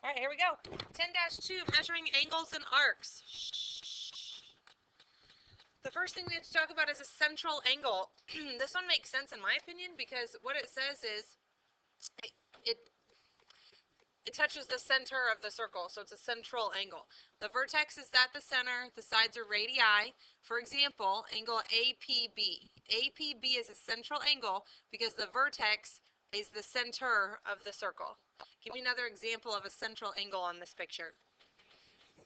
All right, here we go. 10-2, measuring angles and arcs. The first thing we have to talk about is a central angle. This one makes sense in my opinion because what it says is it it touches the center of the circle, so it's a central angle. The vertex is at the center, the sides are radii. For example, angle APB. APB is a central angle because the vertex is the center of the circle. Give me another example of a central angle on this picture.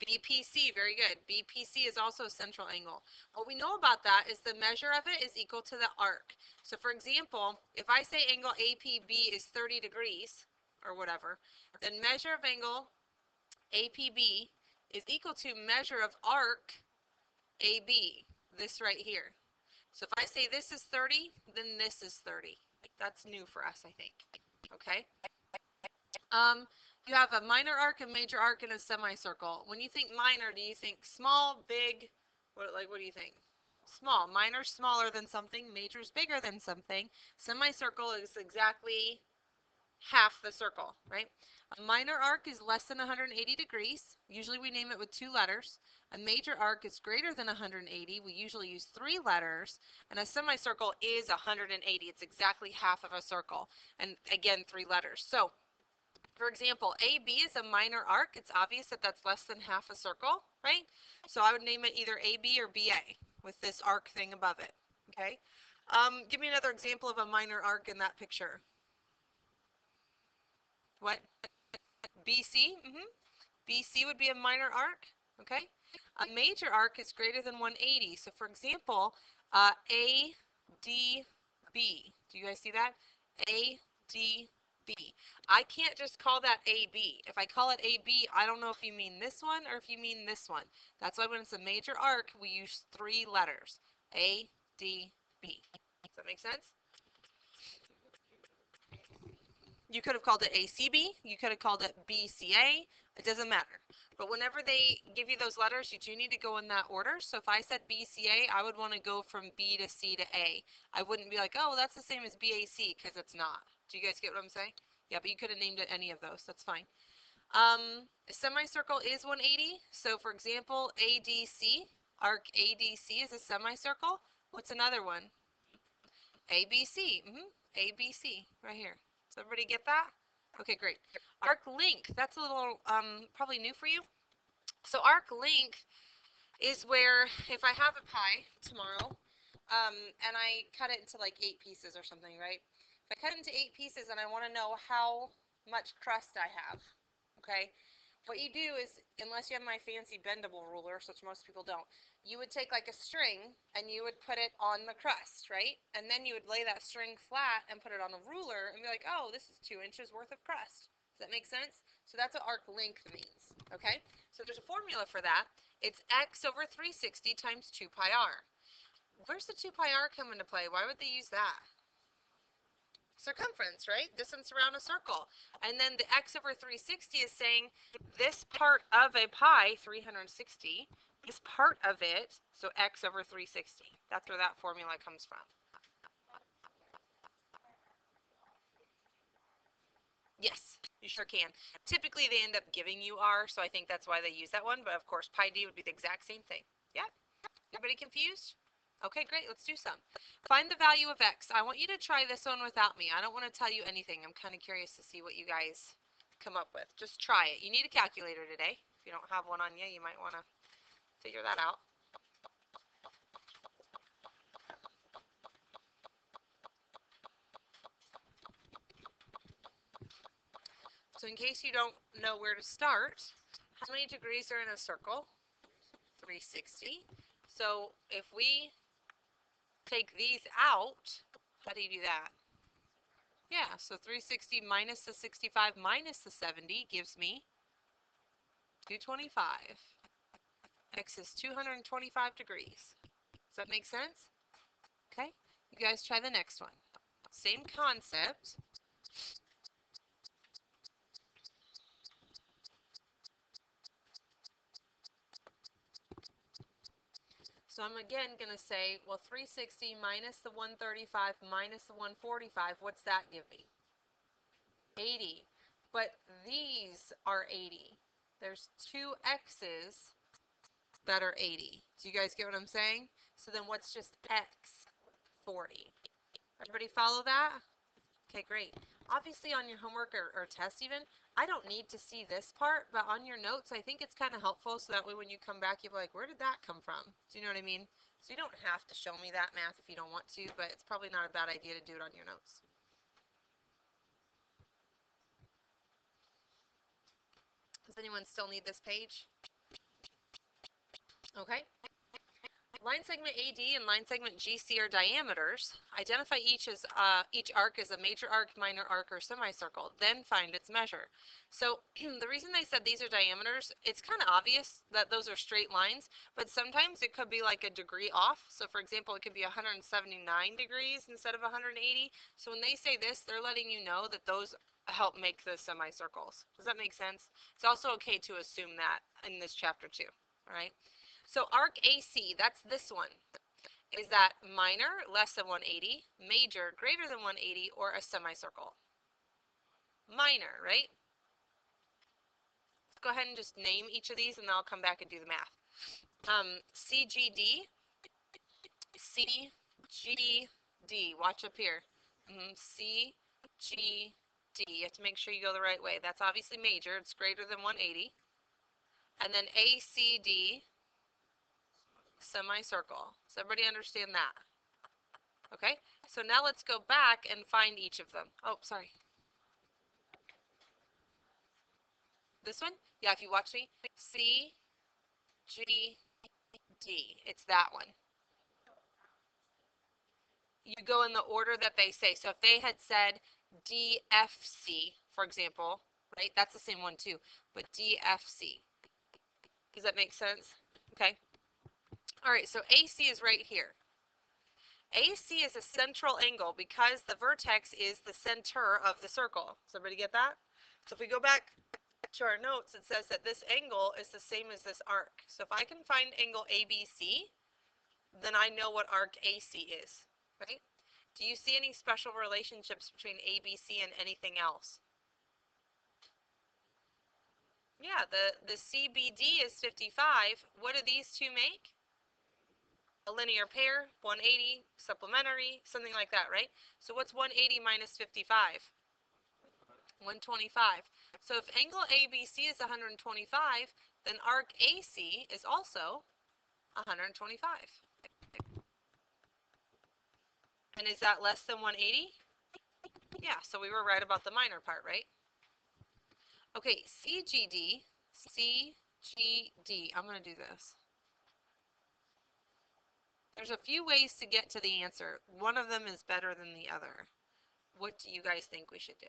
BPC, very good. BPC is also a central angle. What we know about that is the measure of it is equal to the arc. So for example, if I say angle APB is 30 degrees, or whatever, then measure of angle APB is equal to measure of arc AB, this right here. So if I say this is 30, then this is 30. That's new for us, I think. Okay? You have a minor arc, a major arc, and a semicircle. When you think minor, do you think small, big? What do you think? Small. Minor's smaller than something. Major's bigger than something. Semicircle is exactly half the circle, right? A minor arc is less than 180 degrees. Usually we name it with 2 letters. A major arc is greater than 180. We usually use 3 letters. And a semicircle is 180. It's exactly half of a circle. And again, 3 letters. So for example, AB is a minor arc. It's obvious that that's less than half a circle, right? So I would name it either AB or BA with this arc thing above it, okay? Give me another example of a minor arc in that picture. What? BC? BC would be a minor arc, okay? A major arc is greater than 180. So for example, ADB. Do you guys see that? ADB. I can't just call that AB. If I call it AB, I don't know if you mean this one or if you mean this one. That's why when it's a major arc, we use 3 letters. A, D, B. Does that make sense? You could have called it ACB. You could have called it BCA. It doesn't matter. But whenever they give you those letters, you do need to go in that order. So if I said BCA, I would want to go from B to C to A. I wouldn't be like, oh, that's the same as BAC, because it's not. Do you guys get what I'm saying? Yeah, but you could have named it any of those. That's fine. A semicircle is 180. So for example, ADC, arc ADC is a semicircle. What's another one? ABC. ABC, right here. Does everybody get that? Okay, great. Arc length, that's a little probably new for you. So arc length is where if I have a pie tomorrow and I cut it into like 8 pieces or something, right? If I cut it into 8 pieces and I want to know how much crust I have, okay? What you do is, unless you have my fancy bendable ruler, which most people don't, you would take like a string and you would put it on the crust, right? And then you would lay that string flat and put it on a ruler and be like, oh, this is 2 inches worth of crust. Does that make sense? So that's what arc length means, okay? So there's a formula for that. It's x over 360 times 2 pi r. Where's the 2 pi r come into play? Why would they use that? Circumference, right? Distance around a circle. And then the x over 360 is saying this part of a pi, 360, this part of it, so x over 360. That's where that formula comes from. Yes, you sure can. Typically they end up giving you r, so I think that's why they use that one, but of course pi d would be the exact same thing. Yeah? Everybody confused? Okay, great. Let's do some. Find the value of x. I want you to try this one without me. I don't want to tell you anything. I'm kind of curious to see what you guys come up with. Just try it. You need a calculator today. If you don't have one on you, you might want to figure that out. So in case you don't know where to start, how many degrees are in a circle? 360. So if we take these out, how do you do that? Yeah, so 360 minus the 65 minus the 70 gives me 225. X is 225 degrees. Does that make sense? Okay, you guys try the next one. Same concept. So I'm again going to say, well, 360 minus the 135 minus the 145, what's that give me? 80. but these are 80. There's two x's that are 80. Do you guys get what I'm saying? So then what's just x? 40. Everybody follow that? Okay, great. Obviously on your homework or test even, I don't need to see this part, but on your notes, I think it's kind of helpful so that way when you come back, you'll be like, where did that come from? Do you know what I mean? So you don't have to show me that math if you don't want to, but it's probably not a bad idea to do it on your notes. Does anyone still need this page? Okay. Line segment AD and line segment GC are diameters. Identify each arc as a major arc, minor arc, or semicircle. Then find its measure. So the reason they said these are diameters, it's kind of obvious that those are straight lines, but sometimes it could be like a degree off. So for example, it could be 179 degrees instead of 180. So when they say this, they're letting you know that those help make the semicircles. Does that make sense? It's also okay to assume that in this chapter too. All right. So arc AC, that's this one. Is that minor, less than 180, major, greater than 180, or a semicircle? Minor, right? Let's go ahead and just name each of these and then I'll come back and do the math. CGD, CGD, watch up here. CGD, you have to make sure you go the right way. That's obviously major, it's greater than 180. And then ACD, semicircle. Does everybody understand that? Okay, so now let's go back and find each of them. Oh, sorry. This one? Yeah, if you watch me. C, G, D. It's that one. You go in the order that they say. So if they had said DFC, for example, right? That's the same one too, but DFC. Does that make sense? Okay. All right, so AC is right here. AC is a central angle because the vertex is the center of the circle. Does everybody get that? So if we go back to our notes, it says that this angle is the same as this arc. So if I can find angle ABC, then I know what arc AC is, right? Do you see any special relationships between ABC and anything else? Yeah, the CBD is 55. What do these two make? A linear pair, 180, supplementary, something like that, right? So what's 180 minus 55? 125. So if angle ABC is 125, then arc AC is also 125. And is that less than 180? Yeah, so we were right about the minor part, right? Okay, CGD, I'm going to do this. There's a few ways to get to the answer. One of them is better than the other. What do you guys think we should do?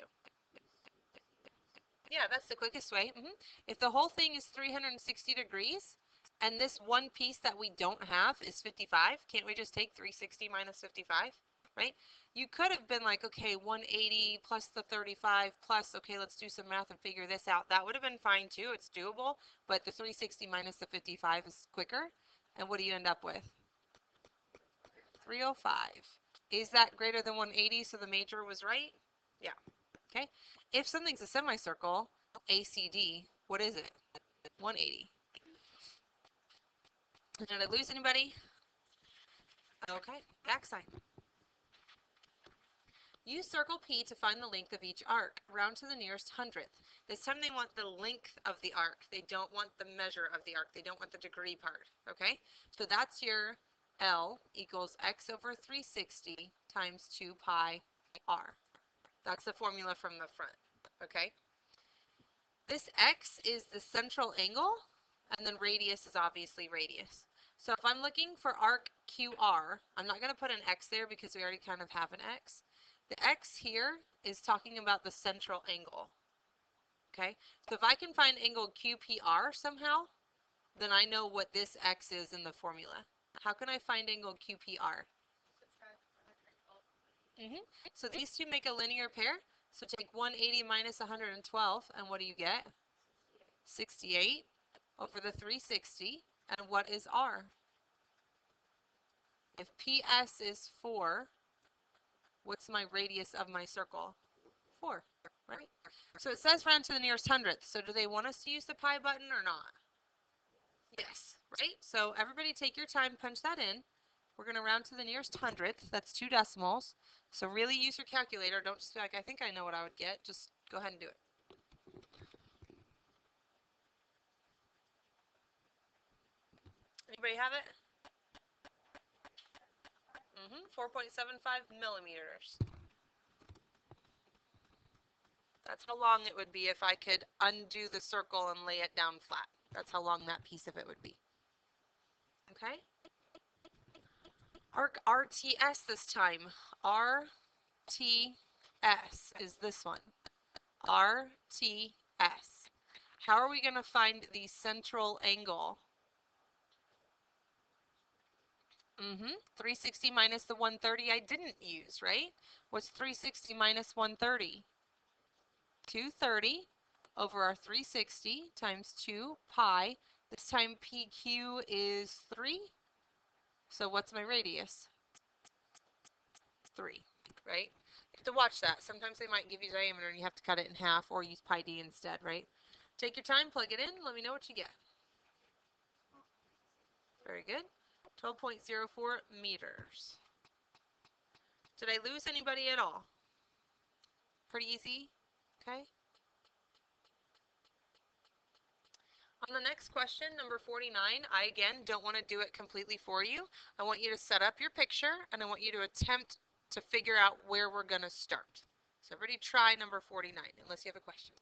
Yeah, that's the quickest way. If the whole thing is 360 degrees, and this one piece that we don't have is 55, can't we just take 360 minus 55, right? You could have been like, okay, 180 plus the 35 plus, okay, let's do some math and figure this out. That would have been fine too, it's doable, but the 360 minus the 55 is quicker. And what do you end up with? 305. Is that greater than 180, so the major was right? Yeah. Okay. If something's a semicircle, ACD, what is it? 180. Did I lose anybody? Okay. Backside. Use circle P to find the length of each arc. Round to the nearest hundredth. This time they want the length of the arc. They don't want the measure of the arc. They don't want the degree part. Okay? So that's your L equals x over 360 times 2 pi r. That's the formula from the front. Okay? This x is the central angle, and then radius is obviously radius. So if I'm looking for arc QR, I'm not going to put an x there because we already kind of have an x. The x here is talking about the central angle. Okay, so if I can find angle QPR somehow, then I know what this x is in the formula. How can I find angle QPR? So these two make a linear pair. So take 180 minus 112, and what do you get? 68 over the 360. And what is R? If PS is 4, what's my radius of my circle? 4, right? So it says round to the nearest hundredth. So do they want us to use the pi button or not? Yes, right? So everybody take your time, punch that in. We're going to round to the nearest hundredth. That's 2 decimals. So really use your calculator. Don't just be like, I think I know what I would get. Just go ahead and do it. Anybody have it? 4.75 millimeters. That's how long it would be if I could undo the circle and lay it down flat. That's how long that piece of it would be. Okay? Arc RTS this time. RTS is this one. RTS. How are we going to find the central angle? 360 minus the 130 I didn't use, right? What's 360 minus 130? 230 over our 360 times 2 pi. This time PQ is 3. So what's my radius? 3, right? You have to watch that. Sometimes they might give you diameter and you have to cut it in half or use pi d instead, right? Take your time, plug it in, let me know what you get. Very good. 12.04 meters. Did I lose anybody at all? Pretty easy? Okay. On the next question, number 49, I again don't want to do it completely for you. I want you to set up your picture and I want you to attempt to figure out where we're going to start. So everybody try number 49 unless you have a question.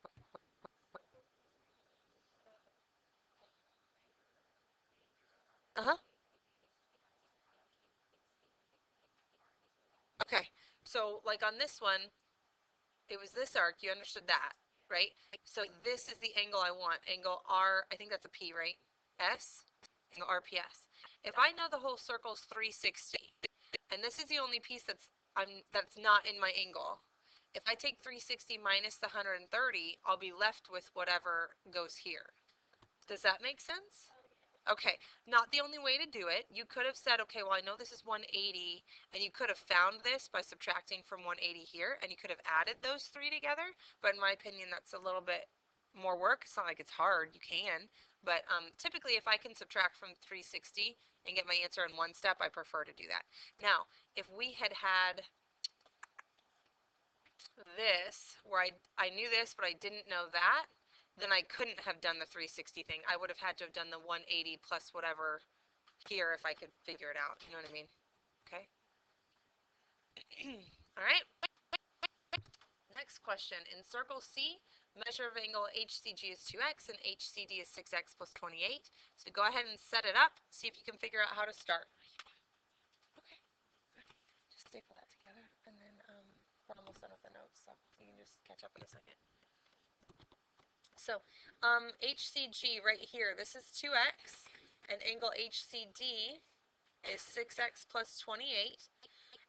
Uh-huh. Okay. So like on this one, it was this arc. You understood that, right? So this is the angle I want. Angle R, I think that's a P, right? S, angle RPS. If I know the whole circle's 360, and this is the only piece that's not in my angle. If I take 360 minus the 130, I'll be left with whatever goes here. Does that make sense? Okay, not the only way to do it. You could have said, okay, well, I know this is 180, and you could have found this by subtracting from 180 here, and you could have added those 3 together, but in my opinion, that's a little bit more work. It's not like it's hard. You can, but typically, if I can subtract from 360 and get my answer in one step, I prefer to do that. Now, if we had had this, where I knew this, but I didn't know that, then I couldn't have done the 360 thing. I would have had to have done the 180 plus whatever here if I could figure it out. You know what I mean? Okay. All right. Next question. In circle C, measure of angle HCG is 2x and HCD is 6x plus 28. So go ahead and set it up. See if you can figure out how to start. Okay. Just staple that together, and then we're almost done with the notes, so you can just catch up in a second. So HCG right here, this is 2x, and angle HCD is 6x plus 28.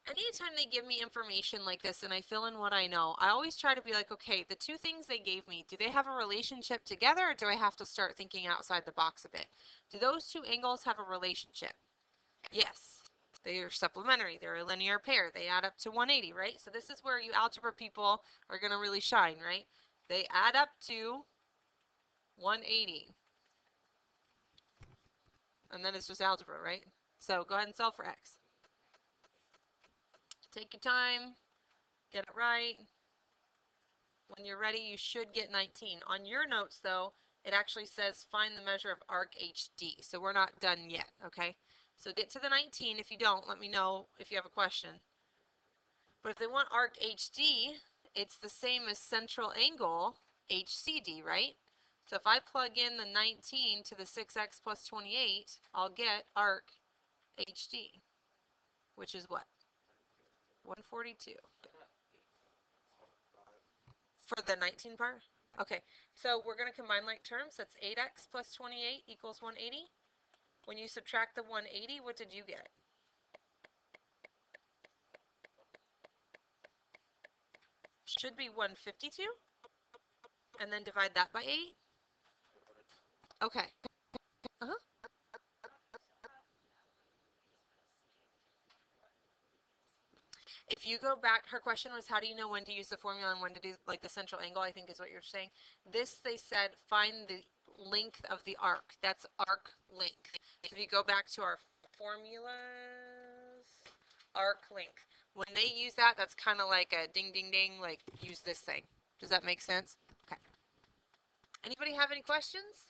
Anytime they give me information like this and I fill in what I know, I always try to be like, okay, the 2 things they gave me, do they have a relationship together, or do I have to start thinking outside the box a bit? Do those 2 angles have a relationship? Yes. They are supplementary. They're a linear pair. They add up to 180, right? So this is where you algebra people are going to really shine, right? They add up to 180. And then it's just algebra, right? So go ahead and solve for x. Take your time. Get it right. When you're ready, you should get 19. On your notes, though, it actually says find the measure of arc HD. So we're not done yet, okay? So get to the 19. If you don't, let me know if you have a question. But if they want arc HD, it's the same as central angle HCD, right? So if I plug in the 19 to the 6x plus 28, I'll get arc HD, which is what? 142. For the 19 part? Okay, so we're going to combine like terms. That's 8x plus 28 equals 180. When you subtract the 180, what did you get? Should be 152. And then divide that by 8. Okay. Uh-huh. if you go back, her question was, how do you know when to use the formula and when to do like the central angle, I think is what you're saying. This, they said, find the length of the arc. That's arc length. If you go back to our formulas, arc length. When they use that, that's kind of like a ding, ding, ding, like use this thing. Does that make sense? Okay. Anybody have any questions?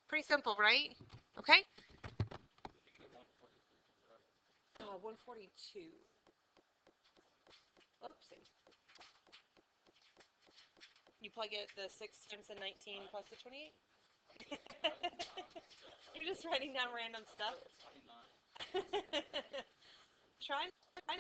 Pretty simple, right? Okay. 142. Oopsie. You plug it the 6 times the 19 plus the 28? You're just writing down random stuff. Try